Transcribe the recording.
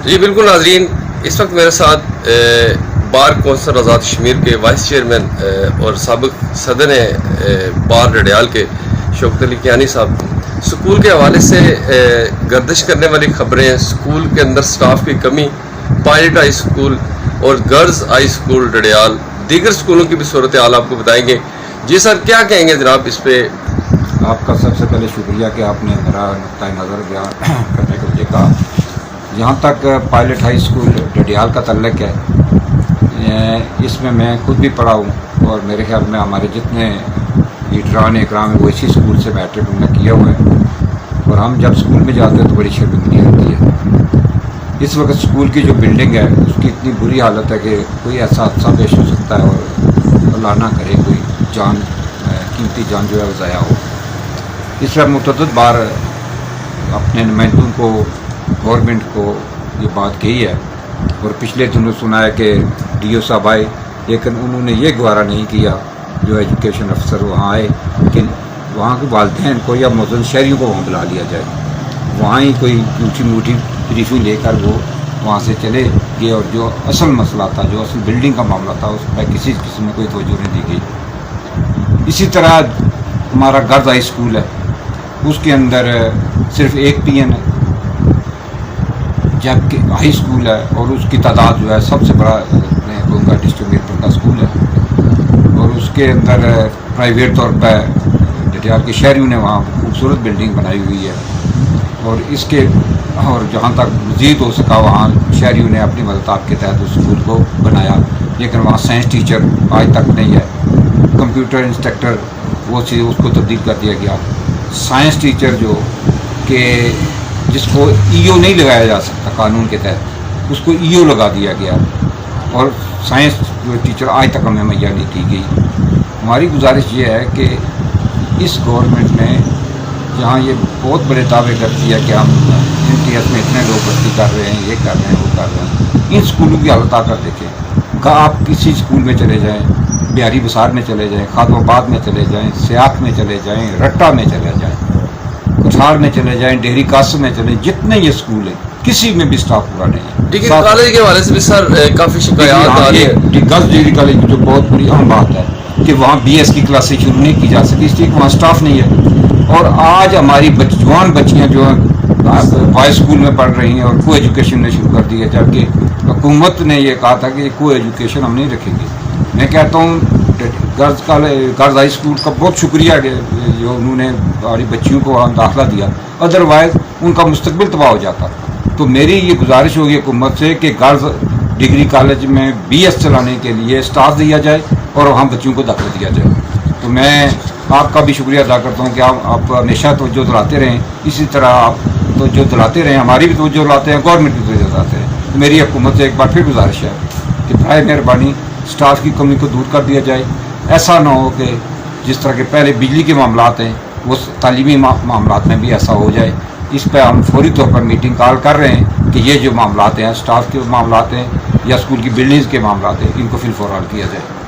جی بالکل ناظرین، اس وقت میرے ساتھ بار کونسل آزاد کشمیر کے وائس چیئرمین اور سابق صدر بار ڈڈیال کے شوکت علی کیانی صاحب سکول کے حوالے سے گردش کرنے والی خبریں، سکول کے اندر سٹاف کی کمی، پائلٹ ہائی سکول اور گرلز ہائی سکول ڈڈیال، دیگر سکولوں کی بھی صورتحال آپ کو بتائیں گے۔ جی سر، کیا کہیں گے جناب اس پہ؟ آپ کا سب سے پہلے شکریہ کہ آپ نے میرا نقطۂ نظر بیان کرنے کو مجھے کہا۔ جہاں تک پائلٹ ہائی سکول ڈڈیال کا تعلق ہے، اس میں خود بھی پڑھا ہوں اور میرے خیال میں ہمارے جتنے لیڈران اکرام ہیں وہ اسی سکول سے میٹرک ہم نے کیا ہوا ہے، اور ہم جب سکول میں جاتے ہیں تو بڑی شرمندگی ہوتی ہے۔ اس وقت سکول کی جو بلڈنگ ہے اس کی اتنی بری حالت ہے کہ کوئی ایسا حادثہ پیش ہو سکتا ہے اور اللہ نہ کرے کوئی جان، قیمتی جان جو ہے وہ ضائع ہو۔ اس پر متعدد بار اپنے نمائندوں کو، گورنمنٹ کو یہ بات کہی ہے، اور پچھلے دنوں سنا ہے کہ ڈی او صاحب آئے، لیکن انہوں نے یہ گوارا نہیں کیا، جو ایجوکیشن افسر وہاں آئے، کہ وہاں کے والدین کو یا معزز شہریوں کو وہاں بلا لیا جائے، وہاں ہی کوئی اونچی موٹی بریفنگ لے کر وہ وہاں سے چلے گئے، اور جو اصل مسئلہ تھا، جو اصل بلڈنگ کا معاملہ تھا، اس پر کسی قسم میں کوئی توجہ نہیں دی گئی۔ اسی طرح ہمارا گرلز ہائی سکول ہے، اس کے اندر صرف ایک پی این ہے، جبکہ ہائی سکول ہے اور اس کی تعداد جو ہے سب سے بڑا میں کہوں گا ڈسٹرکٹ میرپور کا سکول ہے، اور اس کے اندر پرائیویٹ طور پہ ڈڈیال کے شہریوں نے وہاں خوبصورت بلڈنگ بنائی ہوئی ہے، اور جہاں تک مزید ہو سکا وہاں شہریوں نے اپنی مدد کے تحت اس سکول کو بنایا، لیکن وہاں سائنس ٹیچر آج تک نہیں ہے، کمپیوٹر انسٹرکٹر وہ چیز اس کو تبدیل کر دیا گیا، سائنس ٹیچر جو کہ جس کو ای او نہیں لگایا جا سکتا قانون کے تحت، اس کو ای او لگا دیا گیا، اور سائنس جو ٹیچر آج تک ہمیں مہیا نہیں کی گئی۔ ہماری گزارش یہ ہے کہ اس گورنمنٹ نے جہاں یہ بہت بڑے دعوے کرتی ہے کہ ہم امتیاز میں اتنے لوگ بھرتی کر رہے ہیں، یہ کر رہے ہیں، وہ کر رہے ہیں، ان سکولوں کی حالت آ کر دیکھیں کہ آپ کسی سکول میں چلے جائیں، بہاری بسار میں چلے جائیں، خادم آباد میں چلے جائیں، سیاق میں چلے جائیں، رٹا میں چلے جائیں، کٹھاڑ میں چلے جائیں، ڈہری قاسم میں چلے، جتنے یہ سکول ہیں کسی میں بھی اسٹاف پورا نہیں ہے۔ ڈگری کالج کے حوالے سے بھی سر کافی شکایات آ رہی ہیں۔ گرلز ڈگری کالج کی جو بہت بڑی اہم بات ہے کہ وہاں بی ایس کی کلاسیں شروع نہیں کی جا سکی، اس لیے کہ وہاں اسٹاف نہیں ہے، اور آج ہماری جوان بچیاں جو ہیں بوائز اسکول میں پڑھ رہی ہیں اور کو ایجوکیشن نے شروع کر دی ہے، جبکہ حکومت نے یہ کہا تھا کہ کو ایجوکیشن ہم نہیں رکھیں گے۔ میں کہتا ہوں گرلز ہائی اسکول کا بہت شکریہ جو انہوں نے ہماری بچیوں کو وہاں داخلہ دیا، ادروائز ان کا مستقبل تباہ ہو جاتا۔ تو میری یہ گزارش ہوگی حکومت سے کہ گرلز ڈگری کالج میں بی ایس چلانے کے لیے اسٹاف دیا جائے اور وہاں بچیوں کو داخلہ دیا جائے۔ تو میں آپ کا بھی شکریہ ادا کرتا ہوں کہ آپ ہمیشہ توجہ دلاتے رہیں، اسی طرح آپ توجہ دلاتے رہیں، ہماری بھی توجہ دلاتے ہیں، گورنمنٹ بھی توجہ دلاتے ہیں۔ میری حکومت سے ایک بار پھر گزارش ہے کہ برائے مہربانی اسٹاف کی کمی کو دور کر دیا جائے، ایسا نہ ہو کہ جس طرح کے پہلے بجلی کے معاملات ہیں وہ تعلیمی معاملات میں بھی ایسا ہو جائے۔ اس پہ ہم فوری طور پر میٹنگ کال کر رہے ہیں کہ یہ جو معاملات ہیں، اسٹاف کے معاملات ہیں یا اسکول کی بلڈنگز کے معاملات ہیں، ان کو فی الفور حل کیا جائے۔